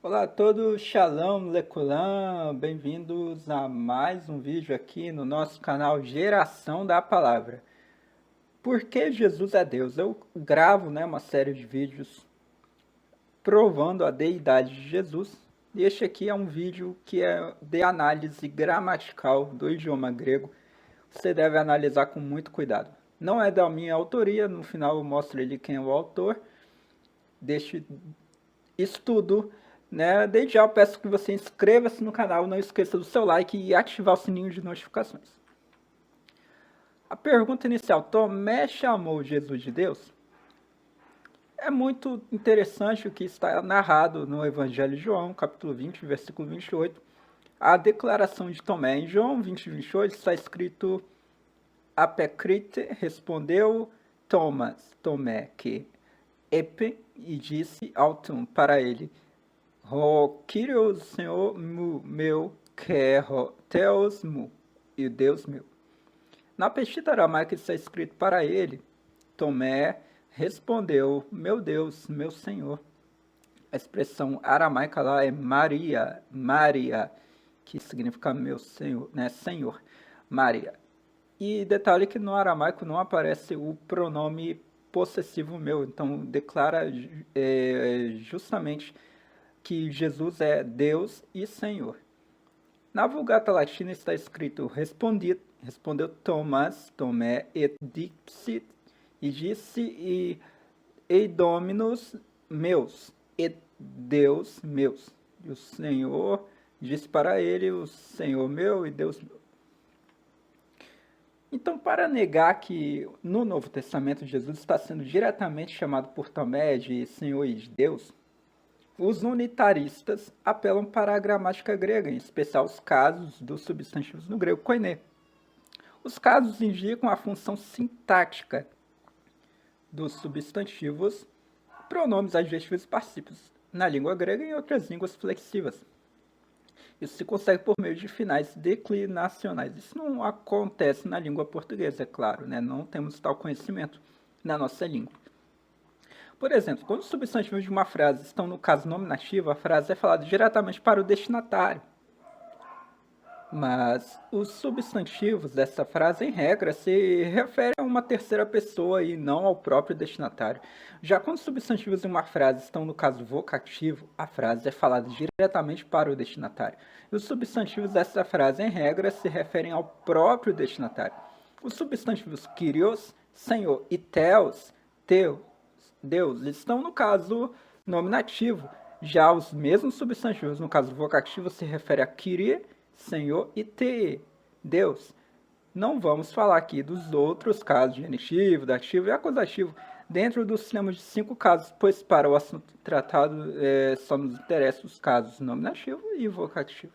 Olá a todos, Shalom Lekulam, bem-vindos a mais um vídeo aqui no nosso canal Geração da Palavra. Por que Jesus é Deus? Eu gravo uma série de vídeos provando a deidade de Jesus, e este aqui é um vídeo que é de análise gramatical do idioma grego. Você deve analisar com muito cuidado. Não é da minha autoria, no final eu mostro ele quem é o autor deste estudo. Desde já eu peço que você inscreva-se no canal, não esqueça do seu like e ativar o sininho de notificações. A pergunta inicial: Tomé chamou Jesus de Deus? É muito interessante o que está narrado no Evangelho de João, capítulo 20, versículo 28. A declaração de Tomé. Em João 20, 28 está escrito: Apecrite respondeu Tomé que epe, e disse autum para ele: Ho Kyrios, Senhor meu, que Theos mu, e Deus meu. Na Peshitta aramaica está escrito para ele: Tomé respondeu: Meu Deus, meu Senhor. A expressão aramaica lá é Maria, que significa meu Senhor, Senhor, Maria. E detalhe que no aramaico não aparece o pronome possessivo meu, então declara justamente que Jesus é Deus e Senhor. Na Vulgata Latina está escrito: respondeu Tomé, et dixit, e disse, e Dominus meus, et Deus meus. E o Senhor disse para ele: o Senhor meu e Deus meu. Então, para negar que no Novo Testamento Jesus está sendo diretamente chamado por Tomé de Senhor e de Deus, os unitaristas apelam para a gramática grega, em especial os casos dos substantivos no grego koiné. Os casos indicam a função sintática dos substantivos, pronomes, adjetivos e partícipes na língua grega e em outras línguas flexivas. Isso se consegue por meio de finais declinacionais. Isso não acontece na língua portuguesa, é claro, Não temos tal conhecimento na nossa língua. Por exemplo, quando os substantivos de uma frase estão no caso nominativo, a frase é falada diretamente para o destinatário. Mas os substantivos dessa frase, em regra, se referem a uma terceira pessoa e não ao próprio destinatário. Já quando os substantivos de uma frase estão no caso vocativo, a frase é falada diretamente para o destinatário. E os substantivos dessa frase, em regra, se referem ao próprio destinatário. Os substantivos Kyrios, Senhor, e Theos, Deus, estão no caso nominativo. Já os mesmos substantivos no caso vocativo se referem a Kyrie, Senhor, e Te, Deus. Não vamos falar aqui dos outros casos, genitivo, dativo e acusativo, dentro dos sistema de 5 casos, pois para o assunto tratado só nos interessam os casos nominativo e vocativo.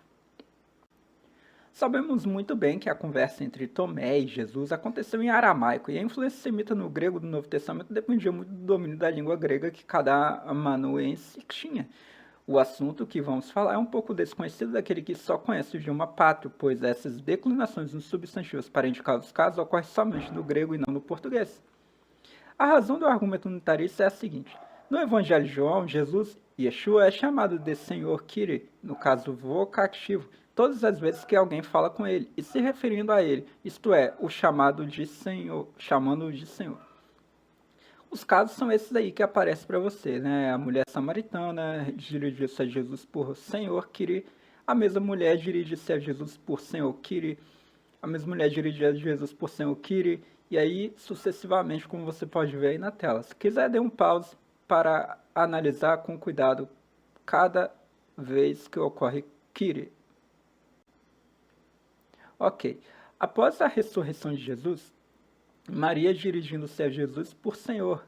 Sabemos muito bem que a conversa entre Tomé e Jesus aconteceu em aramaico, e a influência semita no grego do Novo Testamento dependia muito do domínio da língua grega que cada amanuense tinha. O assunto que vamos falar é um pouco desconhecido daquele que só conhece o idioma pátrio, pois essas declinações nos substantivos para indicar os casos ocorrem somente no grego e não no português. A razão do argumento unitarista é a seguinte: no Evangelho de João, Jesus, Yeshua, é chamado de Senhor Kyrie, no caso vocativo, todas as vezes que alguém fala com ele, e se referindo a ele, isto é, o chamado de Senhor, chamando-o de Senhor. Os casos são esses aí que aparecem para você, A mulher samaritana dirigiu-se a Jesus por Senhor Kyrie, a mesma mulher dirigiu-se a Jesus por Senhor Kyrie, a mesma mulher dirigiu a Jesus por Senhor Kyrie, e aí sucessivamente, como você pode ver aí na tela. Se quiser, dê um pause para analisar com cuidado cada vez que ocorre Kyrie. Ok. Após a ressurreição de Jesus, Maria dirigindo-se a Jesus por Senhor,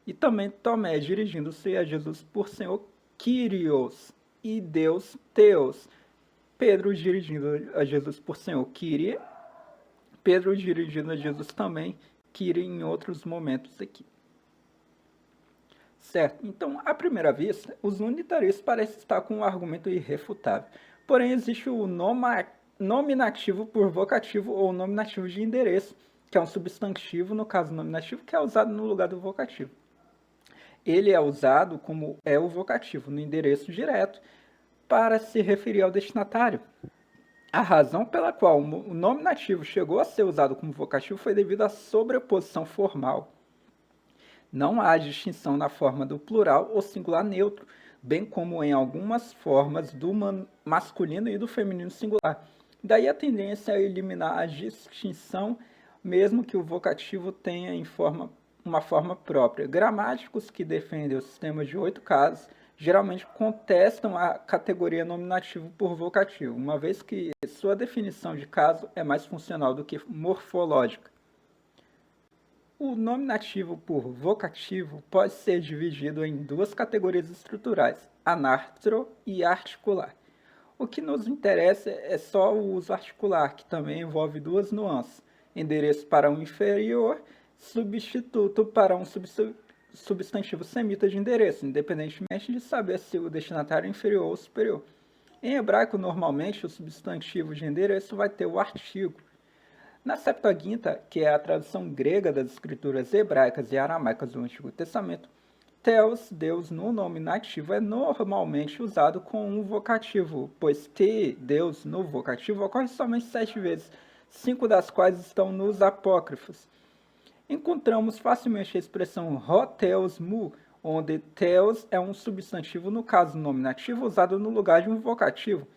e também Tomé dirigindo-se a Jesus por Senhor Kyrios, e Deus Theos. Pedro dirigindo a Jesus por Senhor Kyrie, Pedro dirigindo a Jesus também Kyrie em outros momentos aqui. Certo? Então, à primeira vista, os unitaristas parecem estar com um argumento irrefutável. Porém, existe o nominativo por vocativo ou nominativo de endereço, que é um substantivo, no caso nominativo, que é usado no lugar do vocativo. ele é usado como é o vocativo, no endereço direto, para se referir ao destinatário. A razão pela qual o nominativo chegou a ser usado como vocativo foi devido à sobreposição formal. Não há distinção na forma do plural ou singular neutro, bem como em algumas formas do masculino e do feminino singular. Daí a tendência a eliminar a distinção, mesmo que o vocativo tenha uma forma própria. Gramáticos que defendem o sistema de 8 casos geralmente contestam a categoria nominativo por vocativo, uma vez que sua definição de caso é mais funcional do que morfológica. O nominativo por vocativo pode ser dividido em duas categorias estruturais, anartro e articular. O que nos interessa é só o uso articular, que também envolve duas nuances: endereço para um inferior, substituto para um substantivo semita de endereço, independentemente de saber se o destinatário é inferior ou superior. Em hebraico, normalmente, o substantivo de endereço vai ter o artigo. Na Septuaginta, que é a tradução grega das escrituras hebraicas e aramaicas do Antigo Testamento, Theos, Deus, no nominativo, é normalmente usado com um vocativo, pois te, Deus, no vocativo, ocorre somente 7 vezes, 5 das quais estão nos apócrifos. Encontramos facilmente a expressão ho theos mu, onde theos é um substantivo, no caso nominativo, usado no lugar de um vocativo.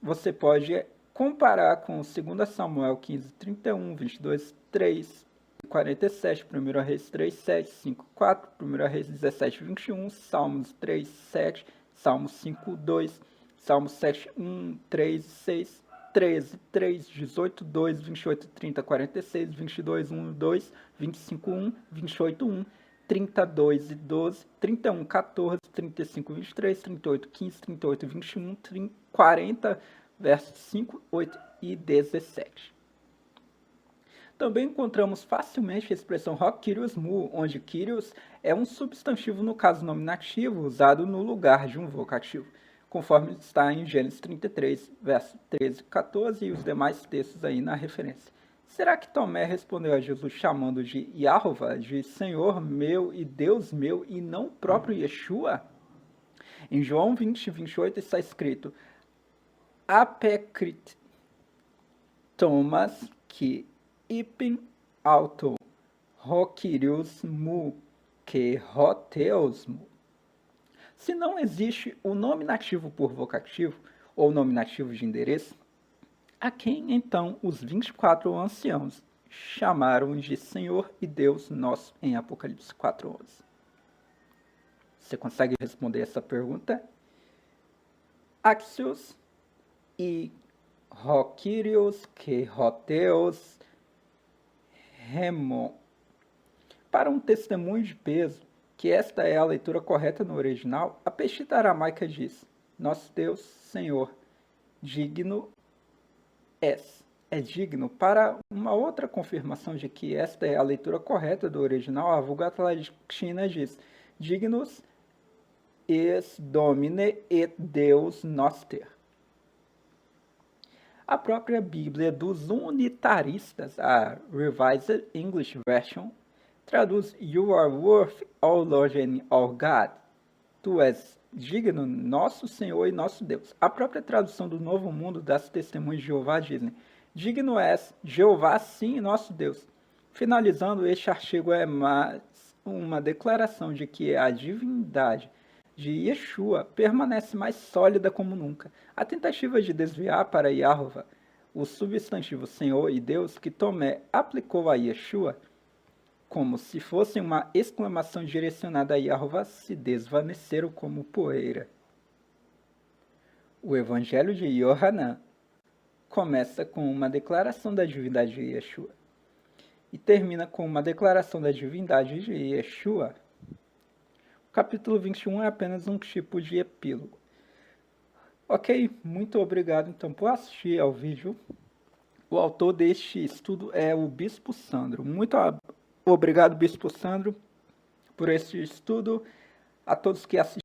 Você pode comparar com 2 Samuel 15, 31, 22, 3, 47, 1 Reis 3, 7, 5, 4, 1 Reis 17, 21, Salmos 3, 7, Salmos 5, 2, Salmos 7, 1, 3, 6, 13, 3, 18, 2, 28, 30, 46, 22, 1, 2, 25, 1, 28, 1, 32 e 12, 31, 14, 35, 23, 38, 15, 38, 21, 40, versos 5, 8 e 17. Também encontramos facilmente a expressão ho kyrios mu, onde kyrios é um substantivo no caso nominativo usado no lugar de um vocativo, conforme está em Gênesis 33, versos 13 e 14 e os demais textos aí na referência. Será que Tomé respondeu a Jesus chamando de Yahová, de Senhor meu e Deus meu, e não o próprio Yeshua? Em João 20, 28 está escrito: Apecrit Thomas que ipin auto ho kyrios mu que ho theos mu. Se não existe o nominativo por vocativo, ou nominativo de endereço, a quem então os 24 anciãos chamaram de Senhor e Deus nosso em Apocalipse 4:11? Você consegue responder essa pergunta? Axios e ho kyrios que ho theos remon. Para um testemunho de peso, que esta é a leitura correta no original, a Peshitta aramaica diz: Nosso Deus, Senhor, digno és. É digno. Para uma outra confirmação de que esta é a leitura correta do original, a Vulgata Latina diz: Dignus es Domine et Deus noster. A própria Bíblia dos unitaristas, a Revised English Version, traduz You are worth, O Lord and our God. Tu és digno, nosso Senhor e nosso Deus. A própria tradução do Novo Mundo das Testemunhas de Jeová diz: Digno és, Jeová, sim, nosso Deus. Finalizando, este artigo é mais uma declaração de que a divindade de Yeshua permanece mais sólida como nunca. A tentativa de desviar para Yahová o substantivo Senhor e Deus que Tomé aplicou a Yeshua, como se fosse uma exclamação direcionada a Yahová, se desvaneceram como poeira. O Evangelho de Yohanan começa com uma declaração da divindade de Yeshua e termina com uma declaração da divindade de Yeshua. O capítulo 21 é apenas um tipo de epílogo. Ok, muito obrigado então por assistir ao vídeo. O autor deste estudo é o Bispo Sandro. Muito obrigado, Bispo Sandro, por este estudo. A todos que assistiram.